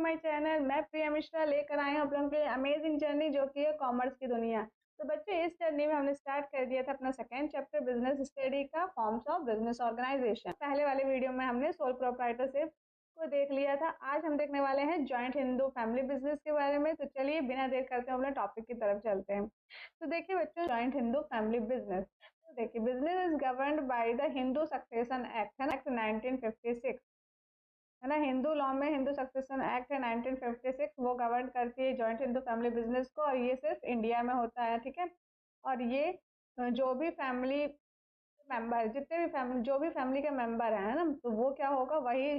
My channel. मैं प्रिया मिश्रा लेकर आई हूँ आप लोगों के लिए अमेजिंग जर्नी जो कि है कॉमर्स की दुनिया। तो बच्चों इस जर्नी में हमने स्टार्ट कर दिया था अपना सेकेंड चैप्टर बिजनेस स्टडी का फॉर्म्स ऑफ बिजनेस ऑर्गेनाइजेशन। पहले वाले वीडियो में हमने सोल प्रोप्राइटरशिप को देख लिया था। आज हम देखने वाले हैं जॉइंट हिंदू फैमिली बिजनेस के बारे में। तो चलिए बिना देर करते हम अपने टॉपिक की तरफ चलते हैं। तो देखिए बच्चों, जॉइंट हिंदू फैमिली बिजनेस, तो देखिए business is governed by the Hindu succession act 1956, है ना। हिंदू लॉ में हिंदू सक्सेशन एक्ट है 1956, वो गवर्न करती है जॉइंट हिंदू फैमिली बिजनेस को, और ये सिर्फ इंडिया में होता है, ठीक है। और ये जो भी फैमिली मेंबर, जितने भी फैमिली, जो भी फैमिली के मेंबर है ना, तो वो क्या होगा, वही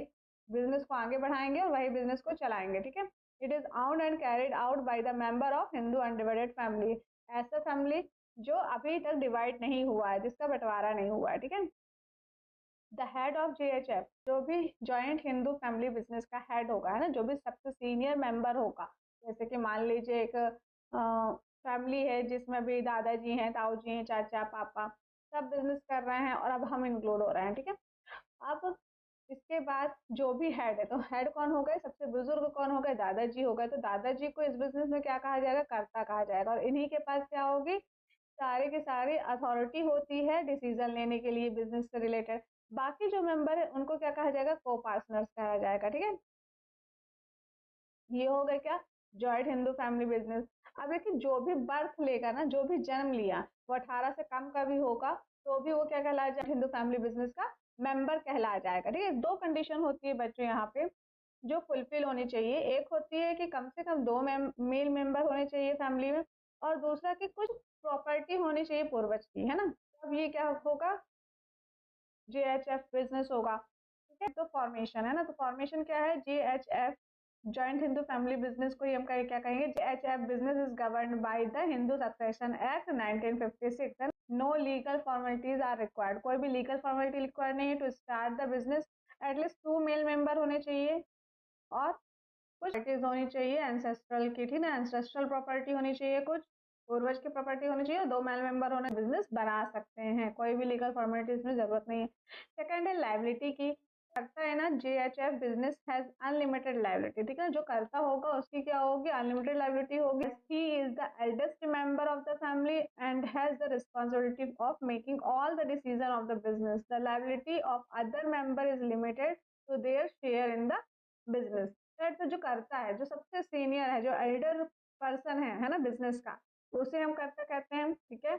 बिजनेस को आगे बढ़ाएंगे और वही बिजनेस को चलाएंगे, ठीक है। It is आउंड and carried out by the member of Hindu undivided family, ऐसा फैमिली जो अभी तक डिवाइड नहीं हुआ है, जिसका बंटवारा नहीं हुआ है, ठीक है। द हेड ऑफ JHF, जो भी जॉइंट हिंदू फैमिली बिजनेस का हेड होगा, है ना, जो भी सबसे सीनियर मेंबर होगा, जैसे कि मान लीजिए एक फैमिली है जिसमें भी दादाजी हैं, ताऊ जी हैं, चाचा पापा सब बिजनेस कर रहे हैं, और अब हम इंक्लूड हो रहे हैं, ठीक है। अब इसके बाद जो भी हेड है, तो हेड कौन हो गए, सबसे बुजुर्ग कौन हो गए, दादाजी हो गए। तो दादाजी को इस बिजनेस में क्या कहा जाएगा, कर्ता कहा जाएगा, और इन्हीं के पास क्या होगी, सारे की सारी अथॉरिटी होती है डिसीजन लेने के लिए बिजनेस से रिलेटेड। बाकी जो मेंबर है उनको क्या कहा जाएगा, को पार्टनर्स कहा जाएगा, ठीक है। ये हो गया क्या, जॉइंट हिंदू फैमिली बिजनेस। अब देखिए जो भी बर्थ लेगा ना, जो भी जन्म लिया, वो 18 से कम का भी होगा, तो भी वो क्या कहलाया जाए, हिंदू फैमिली बिजनेस का मेंबर कहलाया जाएगा, ठीक है। दो कंडीशन होती है बच्चों यहाँ पे जो फुलफिल होनी चाहिए। एक होती है कि कम से कम 2 मेल मेंबर होने चाहिए फैमिली में, और दूसरा कि कुछ प्रॉपर्टी होनी चाहिए पूर्वज की, है ना। अब ये क्या होगा, JHF बिजनेस होगा, ठीक है। तो फॉर्मेशन है ना, तो फॉर्मेशन क्या है, JHF joint Hindu family business को हम क्या कहेंगे, JHF business is governed by the Hindu succession act 1956। No legal formalities are required, कोई भी लीगल फॉर्मेलिटी रिक्वायर्ड नहीं है to start the business. At least 2 male member होने चाहिए, और कुछ प्रॉपर्टीज होनी चाहिए एंसेस्ट्रल की, ठीक है, एंसेस्ट्रल प्रॉपर्टी होनी चाहिए, कुछ पूर्वज की प्रॉपर्टी होनी चाहिए, 2 मेल मेंबर होने बिजनेस बना सकते हैं, कोई भी लीगल फॉर्मेलिटीज में जरूरत नहीं है। सेकंड है लाइबिलिटी की, करता है ना JHF business has unlimited liability, ठीक है। जो करता होगा उसकी क्या होगी, अनलिमिटेड लाइबिलिटी होगी। He is the eldest member of the family and has the responsibility of making all the decision of the business. The liability of other member is limited to their share in the business. तो जो करता है, जो सबसे senior है, जो Elder person है ना बिजनेस का, उसे हम करता कहते हैं, ठीक है।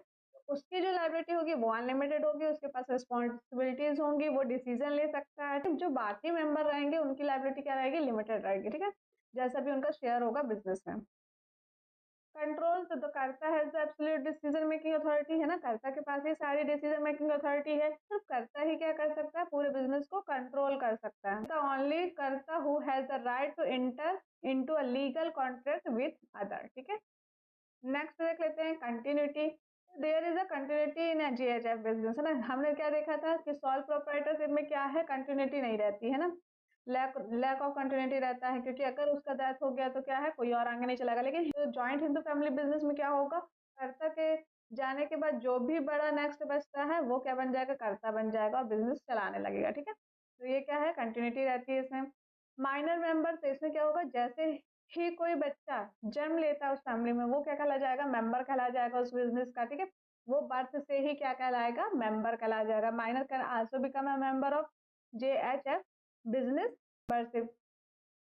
उसकी जो लाइबिलिटी होगी वो अनलिमिटेड होगी, उसके पास रिस्पॉन्सिबिलिटीज होंगी, वो डिसीजन ले सकता है। तो जो बाकी मेंबर रहेंगे उनकी लाइबिलिटी क्या रहेगी, लिमिटेड रहेगी, ठीक है, जैसा भी उनका शेयर होगा बिजनेस में। कंट्रोल, तो करता है एब्सोल्यूट डिसीजन मेकिंग अथॉरिटी, है ना, कर्ता के पास ही सारी डिसीजन मेकिंग अथॉरिटी है। सिर्फ कर्ता ही क्या कर सकता है, पूरे बिजनेस को कंट्रोल कर सकता है। The only karta who has the right to enter into a legal contract with other, ठीक है। नेक्स्ट देख लेते हैं continuity. There is a continuity in JHF business, है ना। हमने क्या देखा था कि सॉल्व प्रोप्राइटरशिप में क्या है, कंटिन्यूटी नहीं रहती है ना, लैक ऑफ कंटिन्यूटी रहता है, क्योंकि अगर उसका डेथ हो गया तो क्या है, कोई और आगे नहीं चलेगा। लेकिन जो जॉइंट हिंदू फैमिली बिजनेस में क्या होगा, कर्ता के जाने के बाद जो भी बड़ा नेक्स्ट बचता है वो क्या बन जाएगा, कर्ता बन जाएगा और बिजनेस चलाने लगेगा, ठीक है। तो ये क्या है, कंटिन्यूटी रहती है इसमें। माइनर मेंबर, तो इसमें क्या होगा, जैसे ही कोई बच्चा जन्म लेता है उस फैमिली में, वो क्या कहला जाएगा, मेंबर कहला जाएगा उस बिजनेस का, ठीक है। वो बर्थ से ही क्या कहलाएगा, मेंबर कहला जाएगा। Minor can also become a member of JHF business birth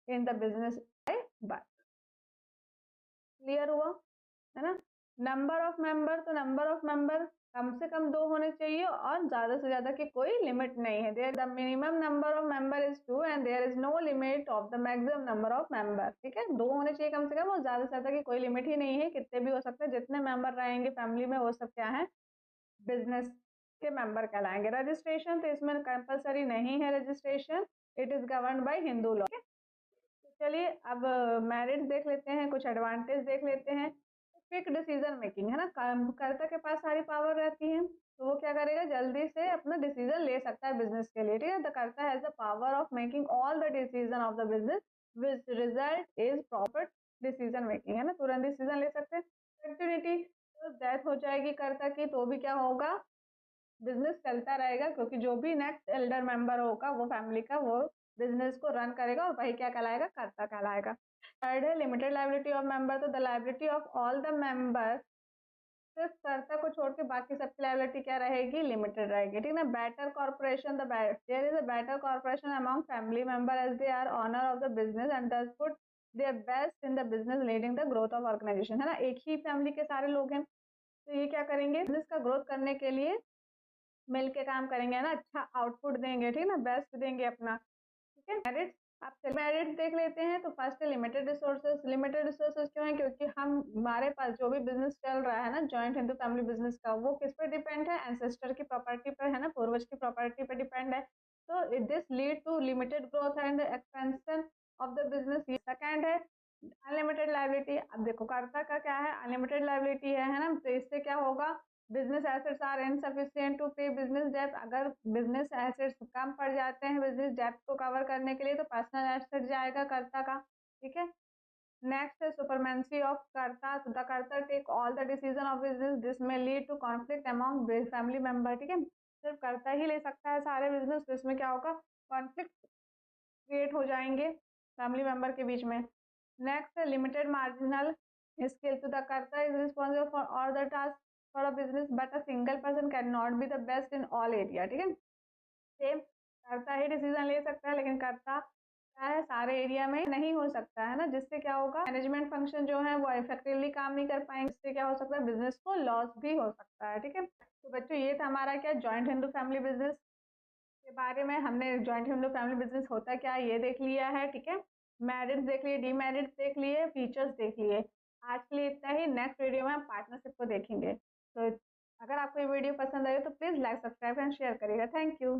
in the business by birth. Clear हुआ, है ना। नंबर ऑफ मेंबर, तो नंबर ऑफ मेंबर कम से कम 2 होने चाहिए, और ज्यादा से ज्यादा की कोई लिमिट नहीं है। There the minimum number of member is 2 and there is no limit of the maximum number of member, ठीक है। 2 होने चाहिए कम से कम, और ज्यादा से ज्यादा की कोई लिमिट ही नहीं है, कितने भी हो सकते हैं, जितने मेंबर रहेंगे फैमिली में वो सब क्या है, बिजनेस के मेंबर कहलाएंगे। रजिस्ट्रेशन, तो इसमें कंपलसरी नहीं है registration, it is govern by Hindu law. चलिए अब मेरिट्स देख लेते हैं, कुछ एडवांटेज देख लेते हैं। क्विक डिसीजन मेकिंग, है ना, कर्ता के पास सारी पावर रहती है, तो वो क्या करेगा, जल्दी से अपना डिसीजन ले सकता है बिजनेस के लिए, ठीक है। द कर्ता has the power of making all the decision of the business which result is proper decision making, है ना, तुरंत डिसीजन ले सकते हैं। कंटिन्यूटी, तो डेथ हो जाएगी कर्ता की तो भी क्या होगा, बिजनेस चलता रहेगा, क्योंकि जो भी नेक्स्ट एल्डर मेंबर होगा वो फैमिली का, वो बिजनेस को रन करेगा और वही क्या कहलाएगा, कर्ता कहलाएगा। थर्ड है लिमिटेड लायबिलिटी ऑफ मेंबर, तो the liability of all the member, सिर्फ कर्ता को छोड़ के बाकी सबकी लायबिलिटी क्या रहेगी, लिमिटेड रहेगी, ठीक ना। Better corporation, the there is a better corporation among family member as they are owner of the business and thus put their best in the business leading the growth of organisation, है ना। एक ही family के सारे लोग हैं, तो ये क्या करेंगे, बिजनेस का ग्रोथ करने के लिए मिल के काम करेंगे, है ना, अच्छा आउटपुट देंगे, ठीक ना, बेस्ट देंगे अपना, ठीक है। मेरिट्स, आप मेरिट्स देख लेते हैं। तो फर्स्ट है लिमिटेड रिसोर्सेज। लिमिटेड रिसोर्सेज क्यों है, क्योंकि हमारे पास जो भी बिजनेस चल रहा है ना, जॉइंट हिंदू फैमिली बिजनेस का, वो किस पे डिपेंड है, एंसेस्टर की प्रॉपर्टी पर, है ना, पूर्वज की प्रॉपर्टी पे डिपेंड है। तो this lead to limited growth and expansion of the business. Second है अनलिमिटेड लायबिलिटी। अब देखो कर्ता का क्या है, अनलिमिटेड लायबिलिटी है ना, तो इससे क्या होगा, business assets are insufficient to pay business डेब्ट। अगर बिजनेस एसेट्स कम पड़ जाते हैं बिजनेस डेब्ट को कवर करने के लिए, तो पर्सनल एसेट जाएगा कर्ता का, ठीक है। नेक्स्ट है सुपरमेंसी ऑफ कर्ता, तो the karta take all the decision of business, this may lead to conflict among family member, ठीक है। सिर्फ कर्ता ही ले सकता है सारे बिजनेस, तो इसमें क्या होगा, कॉन्फ्लिक्ट क्रिएट हो जाएंगे फैमिली मेंबर के बीच में। नेक्स्ट है लिमिटेड मार्जिनल स्केल, तो द कर्ता is responsible for all the task for a business but a single person can not be the best in all area, ठीक है। सेम कर्ता ही डिसीजन ले सकता है, लेकिन कर्ता क्या है, सारे एरिया में नहीं हो सकता है ना, जिससे क्या होगा, मैनेजमेंट फंक्शन जो है वो इफेक्टिवली काम नहीं कर पाएंगे, जिससे क्या हो सकता है, बिजनेस को लॉस भी हो सकता है, ठीक है। तो बच्चों ये था हमारा क्या, जॉइंट हिंदू फैमिली बिजनेस के बारे में। हमने जॉइंट हिंदू फैमिली बिजनेस होता क्या ये देख लिया है, ठीक है। मैरिट्स देख लिए, डीमेरिट्स देख लिए, फीचर्स देख लिए। आज के लिए इतना ही। नेक्स्ट वीडियो में हम पार्टनरशिप को देखेंगे। तो अगर आपको ये वीडियो पसंद आए तो please like, subscribe and share करिएगा। Thank you.